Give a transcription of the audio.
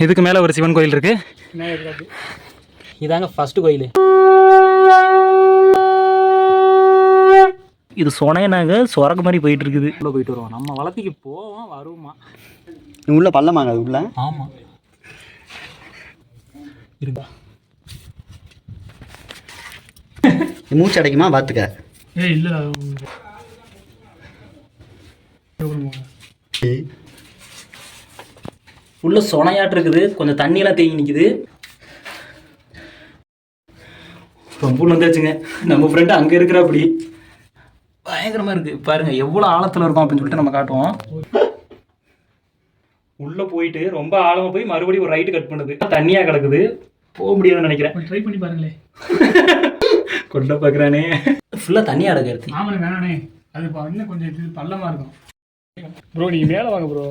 இதுக்கு மேலே ஒரு சிவன் கோயில் இருக்கு. இதாங்க ஃபர்ஸ்ட் கோயில். இது சொனையனாங்க சொரக்கு மாதிரி போயிட்டு இருக்குது. உள்ளே போயிட்டு வருவோம். நம்ம வளர்த்திக்கு போவோம் வருவோமா. உள்ள பள்ளமாங்க அது உள்ள. ஆமாம் இருக்கா. மூச்சு அடைக்குமா பார்த்துக்க. இல்லை உள்ள சொனையாட்டு இருக்குது. கொஞ்சம் தண்ணியெல்லாம் தேங்கி நிற்குது. ரொம்ப வந்துருச்சுங்க. நம்ம ஃப்ரெண்டு அங்கே இருக்கிற அப்படி பயங்கரமாக இருக்குது பாருங்கள். எவ்வளோ ஆழத்தில் இருக்கும் அப்படின்னு சொல்லிட்டு நம்ம காட்டுவோம். உள்ளே போயிட்டு ரொம்ப ஆழமாக போய் மறுபடியும் ஒரு ரைட்டு கட் பண்ணுது. தண்ணியாக கிடக்குது. போக முடியாதுன்னு நினைக்கிறேன். ட்ரை பண்ணி பாருங்களே. கொண்ட பார்க்குறானே. ஃபுல்லாக தண்ணியாக கிடக்கு. ஆமாண்ணே வேணாண்ணே. அது இன்னும் கொஞ்சம் இது பள்ளமாக இருக்கும் ப்ரோ. நீங்கள் மேலே வாங்க ப்ரோ.